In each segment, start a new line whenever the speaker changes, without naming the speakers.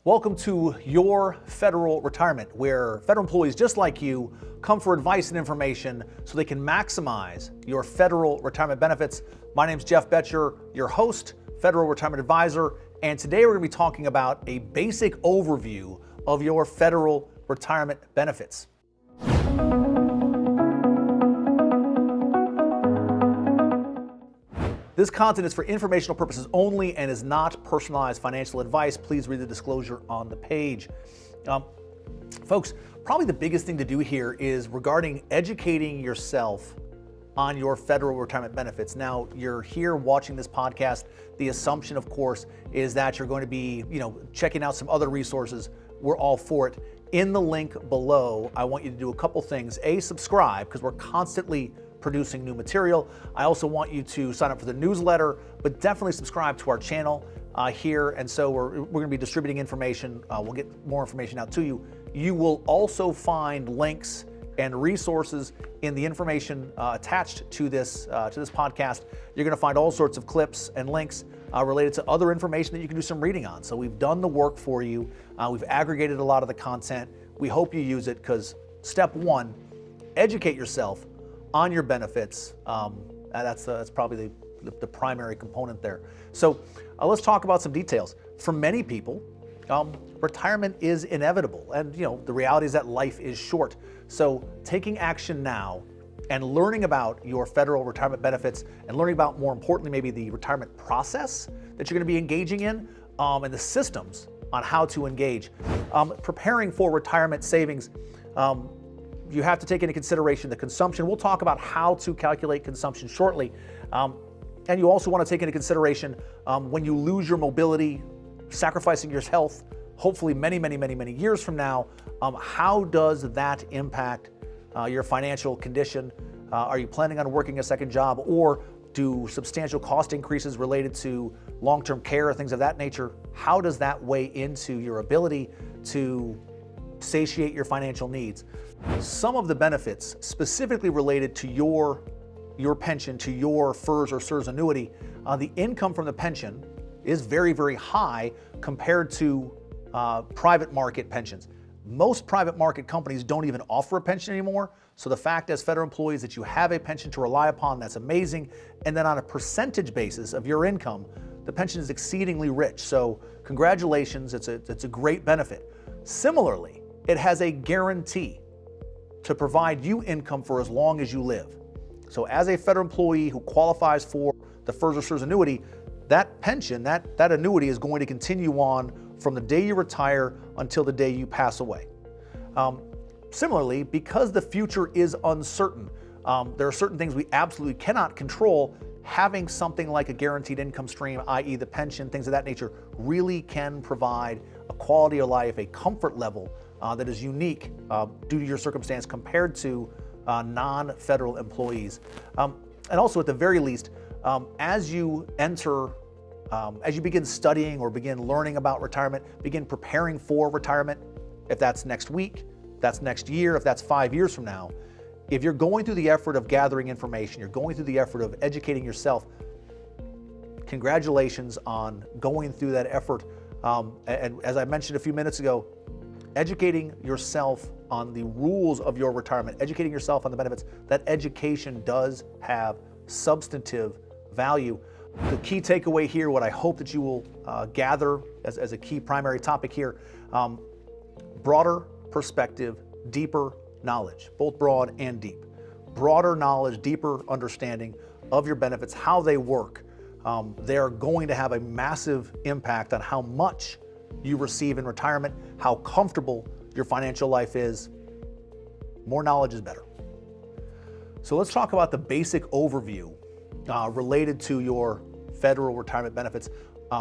Welcome to Your Federal Retirement, where federal employees just like you come for advice and information so they can maximize your federal retirement benefits. My name is Jeff Betcher, your host, Federal Retirement Advisor, and today we're going to be talking about a basic overview of your federal retirement benefits. This content is for informational purposes only and is not personalized financial advice. Please read the disclosure on the page. Folks, probably the biggest thing to do here is regarding educating yourself on your federal retirement benefits. Now, you're here watching this podcast. The assumption, of course, is that you're going to be, checking out some other resources. We're all for it. In the link below, I want you to do a couple things. A, subscribe, because we're constantly producing new material. I also want you to sign up for the newsletter, but definitely subscribe to our channel here. And so we're going to be distributing information. We'll get more information out to you. You will also find links and resources in the information attached to this podcast. You're going to find all sorts of clips and links related to other information that you can do some reading on. So we've done the work for you. We've aggregated a lot of the content. We hope you use it because step one, educate yourself on your benefits. That's probably the primary component there. So let's talk about some details. For many people, retirement is inevitable, and the reality is that life is short. So taking action now and learning about your federal retirement benefits and learning about, more importantly, maybe the retirement process that you're going to be engaging in and the systems on how to engage. Preparing for retirement savings, you have to take into consideration the consumption. We'll talk about how to calculate consumption shortly. And you also want to take into consideration when you lose your mobility, sacrificing your health, hopefully many years from now, how does that impact your financial condition? Are you planning on working a second job, or do substantial cost increases related to long-term care or things of that nature, how does that weigh into your ability to satiate your financial needs? Some of the benefits specifically related to your pension, to your FERS or CERS annuity, the income from the pension is very high compared to private market pensions. Most private market companies don't even offer a pension anymore. So the fact as federal employees that you have a pension to rely upon, that's amazing. And then on a percentage basis of your income, the pension is exceedingly rich. So congratulations, it's a great benefit. Similarly, it has a guarantee to provide you income for as long as you live. So as a federal employee who qualifies for the FERS or CERS annuity, that pension, that annuity is going to continue on from the day you retire until the day you pass away. Similarly, because the future is uncertain, there are certain things we absolutely cannot control. Having something like a guaranteed income stream, i.e. the pension, things of that nature, really can provide a quality of life, a comfort level that is unique due to your circumstance compared to non-federal employees. And also, at the very least, as you begin studying or begin learning about retirement, begin preparing for retirement, if that's next week, if that's next year, if that's 5 years from now, if you're going through the effort of gathering information, you're going through the effort of educating yourself, congratulations on going through that effort. And as I mentioned a few minutes ago, educating yourself on the rules of your retirement, educating yourself on the benefits, that education does have substantive value. The key takeaway here, what I hope that you will gather as a key primary topic here, broader perspective, deeper knowledge, both broad and deep. Broader knowledge, deeper understanding of your benefits, how they work. They are going to have a massive impact on how much you receive in retirement, how comfortable your financial life is. More knowledge is better. So let's talk about the basic overview related to your federal retirement benefits.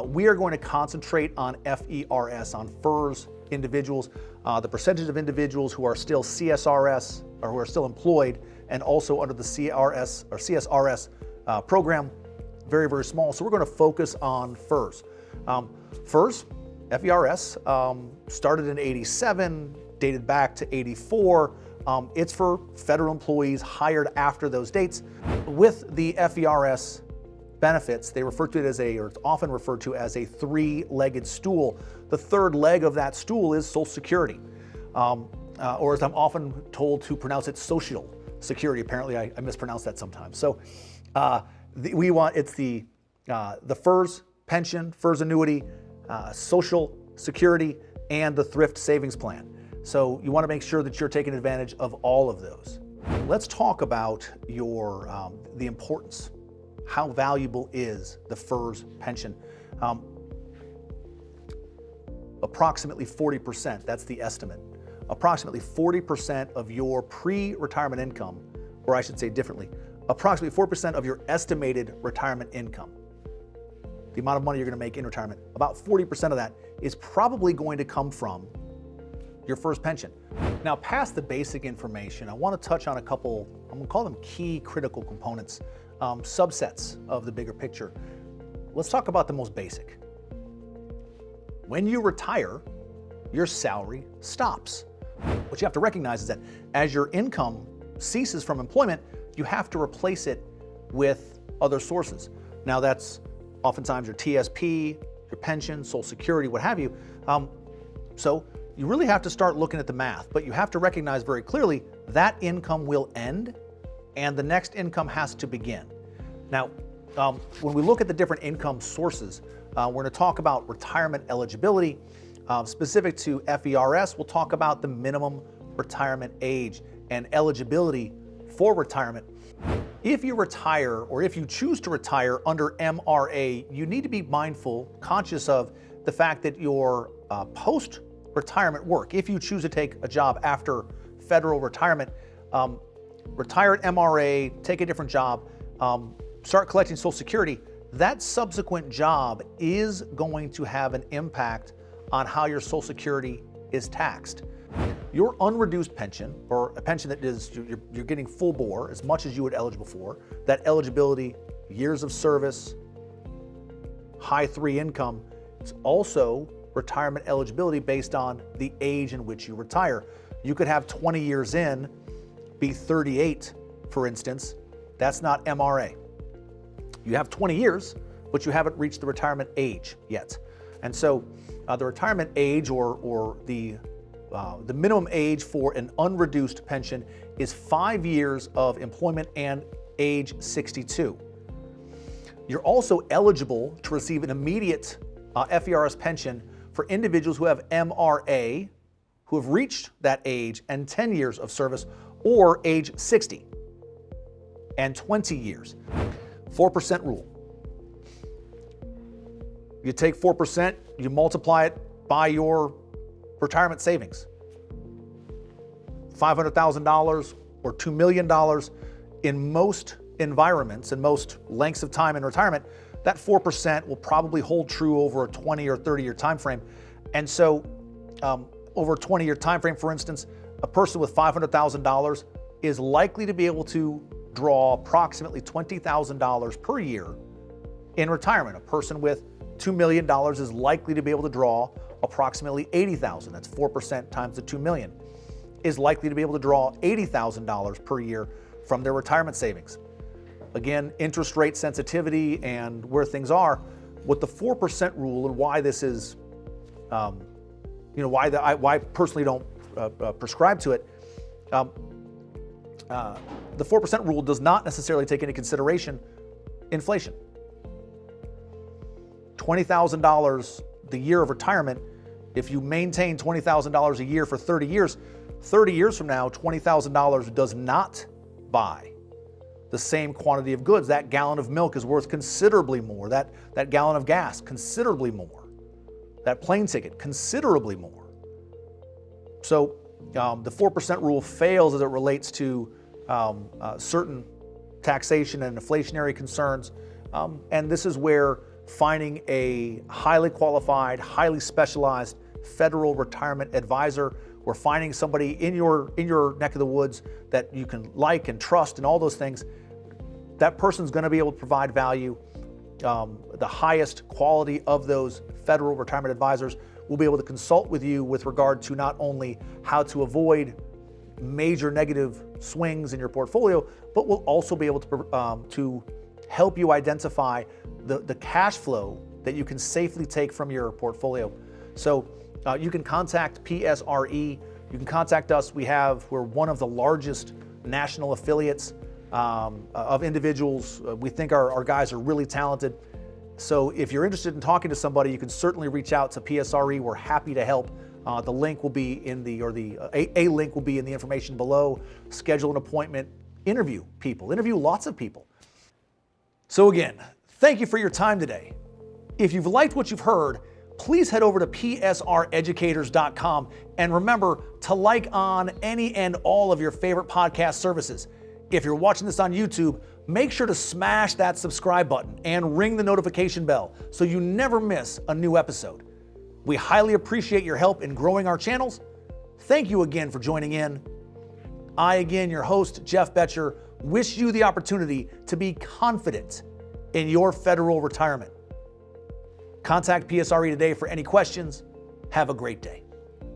We are going to concentrate on FERS, on FERS individuals, the percentage of individuals who are still CSRS or who are still employed and also under the CRS or CSRS program, very small. So we're going to focus on FERS. FERS started in '87, dated back to '84. It's for federal employees hired after those dates. With the FERS benefits, they refer to it as or it's often referred to as a three-legged stool. The third leg of that stool is Social Security, or as I'm often told to pronounce it, Social Security. Apparently, I mispronounce that sometimes. So, it's the FERS pension, FERS annuity, Social Security, and the thrift savings plan. So you want to make sure that you're taking advantage of all of those. Let's talk about the importance. How valuable is the FERS pension? Approximately 40%, that's the estimate. Approximately 40% of your pre-retirement income, or I should say differently, approximately 4% of your estimated retirement income, the amount of money you're going to make in retirement, about 40% of that is probably going to come from your FERS pension. Now, past the basic information, I want to touch on a couple, I'm going to call them key critical components, subsets of the bigger picture. Let's talk about the most basic. When you retire, your salary stops. What you have to recognize is that as your income ceases from employment, you have to replace it with other sources. Now, that's oftentimes your TSP, your pension, Social Security, what have you. So you really have to start looking at the math, but you have to recognize very clearly that income will end and the next income has to begin. Now, when we look at the different income sources, we're going to talk about retirement eligibility. Specific to FERS, we'll talk about the minimum retirement age and eligibility for retirement. If you retire, or if you choose to retire under MRA, you need to be mindful, conscious of the fact that your post-retirement work, if you choose to take a job after federal retirement, retire at MRA, take a different job, start collecting Social Security, that subsequent job is going to have an impact on how your Social Security is taxed. Your unreduced pension, or a pension that is you're getting full bore, as much as you would eligible for, that eligibility, years of service, high 3 income, is also retirement eligibility based on the age in which you retire. You could have 20 years in, be 38, for instance. That's not MRA. You have 20 years, but you haven't reached the retirement age yet. And so the retirement age, or the minimum age for an unreduced pension, is 5 years of employment and age 62. You're also eligible to receive an immediate FERS pension for individuals who have MRA, who have reached that age and 10 years of service, or age 60 and 20 years. 4% rule. You take 4%, you multiply it by your retirement savings. $500,000 or $2 million. In most environments and most lengths of time in retirement, that 4% will probably hold true over a 20 or 30-year time frame. And so over a 20-year time frame, for instance, a person with $500,000 is likely to be able to draw approximately $20,000 per year in retirement. A person with $2 million is likely to be able to draw approximately $80,000. That's 4% times the $2 million. Is likely to be able to draw $80,000 per year from their retirement savings. Again, interest rate sensitivity and where things are, with the 4% rule, and why this is, why I personally don't prescribe to it. The 4% rule does not necessarily take into consideration inflation. $20,000 the year of retirement, if you maintain $20,000 a year for 30 years, 30 years from now, $20,000 does not buy the same quantity of goods. That gallon of milk is worth considerably more. That gallon of gas, considerably more. That plane ticket, considerably more. So the 4% rule fails as it relates to certain taxation and inflationary concerns. And this is where finding a highly qualified, highly specialized federal retirement advisor, or finding somebody in your neck of the woods that you can like and trust and all those things, that person's going to be able to provide value. The highest quality of those federal retirement advisors will be able to consult with you with regard to not only how to avoid major negative swings in your portfolio, but will also be able to help you identify the cash flow that you can safely take from your portfolio. So you can contact PSRE. You can contact us. We're one of the largest national affiliates of individuals. We think our guys are really talented. So if you're interested in talking to somebody, you can certainly reach out to PSRE. We're happy to help. The link will be in a link will be in the information below. Schedule an appointment, interview lots of people. So again, thank you for your time today. If you've liked what you've heard, please head over to psreducators.com and remember to like on any and all of your favorite podcast services. If you're watching this on YouTube, make sure to smash that subscribe button and ring the notification bell so you never miss a new episode. We highly appreciate your help in growing our channels. Thank you again for joining in. I, again, your host, Jeff Betcher, wish you the opportunity to be confident in your federal retirement. Contact PSRE today for any questions. Have a great day.